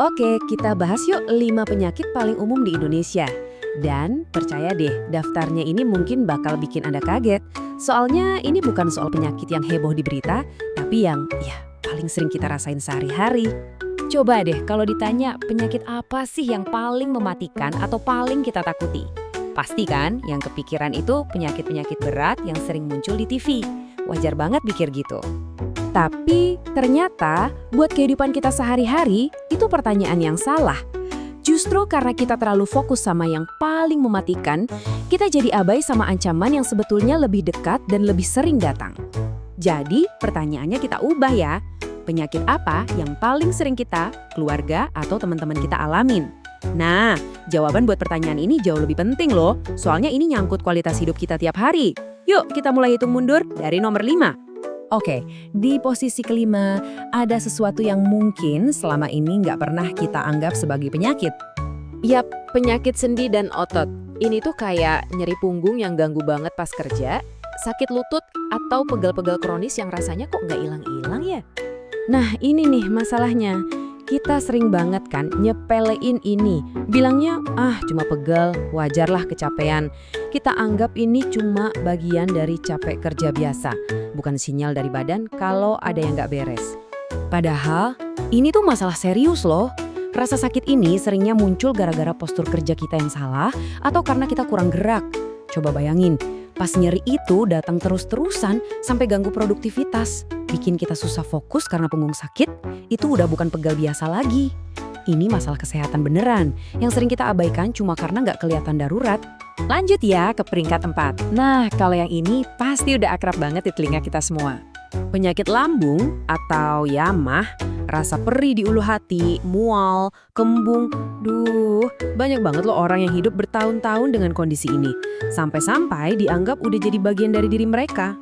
Oke, kita bahas yuk 5 penyakit paling umum di Indonesia. Dan percaya deh, daftarnya ini mungkin bakal bikin Anda kaget. Soalnya ini bukan soal penyakit yang heboh di berita, tapi yang paling sering kita rasain sehari-hari. Coba deh kalau ditanya penyakit apa sih yang paling mematikan atau paling kita takuti? Pasti kan yang kepikiran itu penyakit-penyakit berat yang sering muncul di TV. Wajar banget pikir gitu. Tapi ternyata buat kehidupan kita sehari-hari itu pertanyaan yang salah. Justru karena kita terlalu fokus sama yang paling mematikan, kita jadi abai sama ancaman yang sebetulnya lebih dekat dan lebih sering datang. Jadi pertanyaannya kita ubah ya. Penyakit apa yang paling sering kita, keluarga, atau teman-teman kita alamin? Nah, jawaban buat pertanyaan ini jauh lebih penting loh. Soalnya ini nyangkut kualitas hidup kita tiap hari. Yuk kita mulai hitung mundur dari nomor 5. Oke, di posisi kelima ada sesuatu yang mungkin selama ini nggak pernah kita anggap sebagai penyakit. Yap, penyakit sendi dan otot. Ini tuh kayak nyeri punggung yang ganggu banget pas kerja, sakit lutut, atau pegal-pegal kronis yang rasanya kok nggak hilang-hilang ya? Nah ini nih masalahnya. Kita sering banget kan nyepelein ini. Bilangnya, cuma pegal, wajarlah kecapean. Kita anggap ini cuma bagian dari capek kerja biasa. Bukan sinyal dari badan kalau ada yang nggak beres. Padahal, ini tuh masalah serius loh. Rasa sakit ini seringnya muncul gara-gara postur kerja kita yang salah atau karena kita kurang gerak. Coba bayangin, pas nyeri itu datang terus-terusan sampai ganggu produktivitas. Bikin kita susah fokus karena punggung sakit, itu udah bukan pegal biasa lagi. Ini masalah kesehatan beneran, yang sering kita abaikan cuma karena nggak kelihatan darurat. Lanjut ya ke peringkat 4. Nah, kalau yang ini pasti udah akrab banget di telinga kita semua. Penyakit lambung atau mah, rasa perih di ulu hati, mual, kembung. Banyak banget loh orang yang hidup bertahun-tahun dengan kondisi ini. Sampai-sampai dianggap udah jadi bagian dari diri mereka.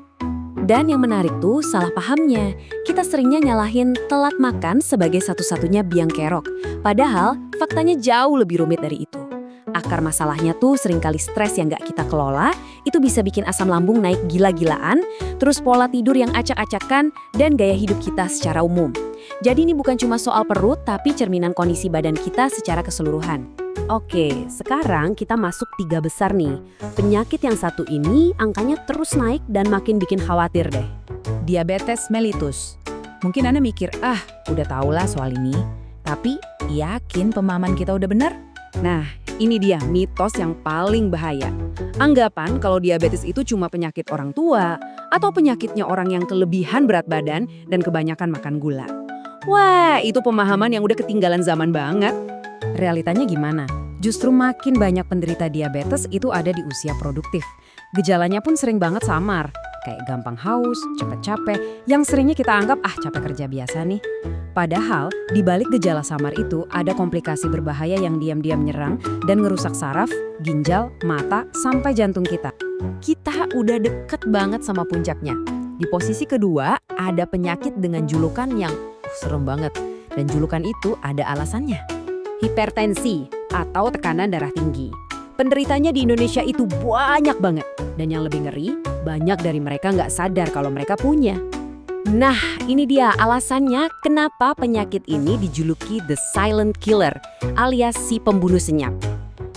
Dan yang menarik tuh salah pahamnya. Kita seringnya nyalahin telat makan sebagai satu-satunya biang kerok. Padahal faktanya jauh lebih rumit dari itu. Akar masalahnya tuh seringkali stres yang gak kita kelola, itu bisa bikin asam lambung naik gila-gilaan, terus pola tidur yang acak-acakan, dan gaya hidup kita secara umum. Jadi ini bukan cuma soal perut, tapi cerminan kondisi badan kita secara keseluruhan. Oke, sekarang kita masuk 3 besar nih. Penyakit yang satu ini angkanya terus naik dan makin bikin khawatir deh. Diabetes mellitus. Mungkin Anda mikir, udah tahulah soal ini. Tapi yakin pemahaman kita udah benar? Nah, ini dia mitos yang paling bahaya. Anggapan kalau diabetes itu cuma penyakit orang tua atau penyakitnya orang yang kelebihan berat badan dan kebanyakan makan gula. Wah, itu pemahaman yang udah ketinggalan zaman banget. Realitanya gimana? Justru makin banyak penderita diabetes itu ada di usia produktif. Gejalanya pun sering banget samar, kayak gampang haus, cepet capek, yang seringnya kita anggap capek kerja biasa nih. Padahal, di balik gejala samar itu ada komplikasi berbahaya yang diam-diam nyerang dan ngerusak saraf, ginjal, mata, sampai jantung kita. Kita udah deket banget sama puncaknya. Di posisi kedua, ada penyakit dengan julukan yang serem banget. Dan julukan itu ada alasannya. Hipertensi atau tekanan darah tinggi. Penderitanya di Indonesia itu banyak banget. Dan yang lebih ngeri, banyak dari mereka nggak sadar kalau mereka punya. Nah, ini dia alasannya kenapa penyakit ini dijuluki the silent killer, alias si pembunuh senyap.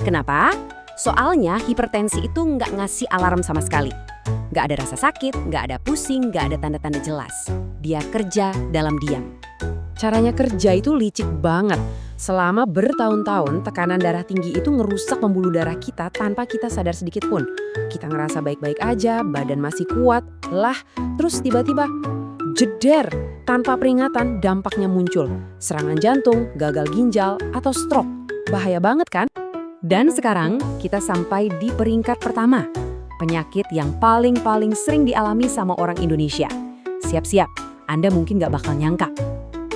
Kenapa? Soalnya hipertensi itu nggak ngasih alarm sama sekali. Nggak ada rasa sakit, nggak ada pusing, nggak ada tanda-tanda jelas. Dia kerja dalam diam. Caranya kerja itu licik banget. Selama bertahun-tahun, tekanan darah tinggi itu ngerusak pembuluh darah kita tanpa kita sadar sedikit pun. Kita ngerasa baik-baik aja, badan masih kuat, terus tiba-tiba jeder, tanpa peringatan dampaknya muncul. Serangan jantung, gagal ginjal, atau stroke. Bahaya banget kan? Dan sekarang kita sampai di peringkat pertama. Penyakit yang paling sering dialami sama orang Indonesia. Siap-siap, Anda mungkin gak bakal nyangka.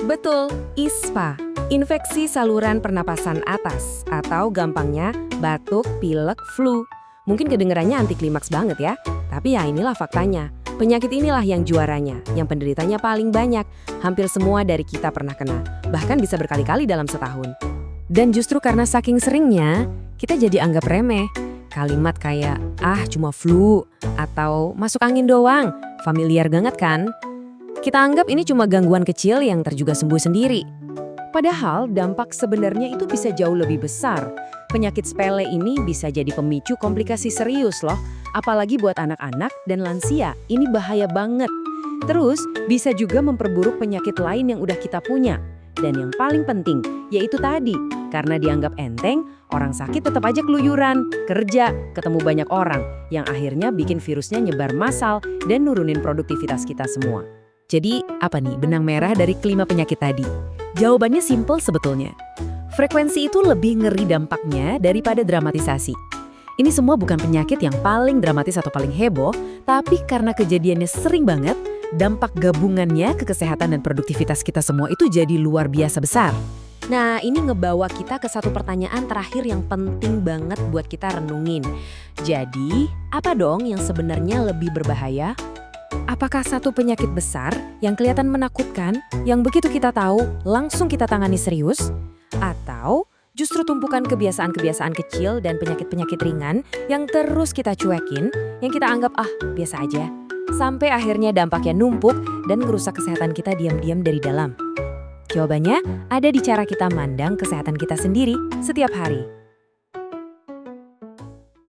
Betul, ISPA. Infeksi saluran pernapasan atas. Atau gampangnya batuk, pilek, flu. Mungkin kedengarannya anti klimaks banget ya. Tapi inilah faktanya. Penyakit inilah yang juaranya, yang penderitanya paling banyak. Hampir semua dari kita pernah kena, bahkan bisa berkali-kali dalam setahun. Dan justru karena saking seringnya, kita jadi anggap remeh. Kalimat kayak, cuma flu, atau masuk angin doang, familiar banget kan? Kita anggap ini cuma gangguan kecil yang terjuga sembuh sendiri. Padahal dampak sebenarnya itu bisa jauh lebih besar. Penyakit sepele ini bisa jadi pemicu komplikasi serius loh, apalagi buat anak-anak dan lansia. Ini bahaya banget. Terus, bisa juga memperburuk penyakit lain yang udah kita punya. Dan yang paling penting, yaitu tadi, karena dianggap enteng, orang sakit tetap aja keluyuran, kerja, ketemu banyak orang, yang akhirnya bikin virusnya nyebar massal dan nurunin produktivitas kita semua. Jadi, apa nih benang merah dari kelima penyakit tadi? Jawabannya simpel sebetulnya. Frekuensi itu lebih ngeri dampaknya daripada dramatisasi. Ini semua bukan penyakit yang paling dramatis atau paling heboh, tapi karena kejadiannya sering banget, dampak gabungannya ke kesehatan dan produktivitas kita semua itu jadi luar biasa besar. Nah, ini ngebawa kita ke satu pertanyaan terakhir yang penting banget buat kita renungin. Jadi, apa dong yang sebenarnya lebih berbahaya? Apakah satu penyakit besar yang kelihatan menakutkan, yang begitu kita tahu langsung kita tangani serius? Atau justru tumpukan kebiasaan-kebiasaan kecil dan penyakit-penyakit ringan yang terus kita cuekin, yang kita anggap biasa aja, sampai akhirnya dampaknya numpuk dan merusak kesehatan kita diam-diam dari dalam? Jawabannya ada di cara kita mandang kesehatan kita sendiri setiap hari.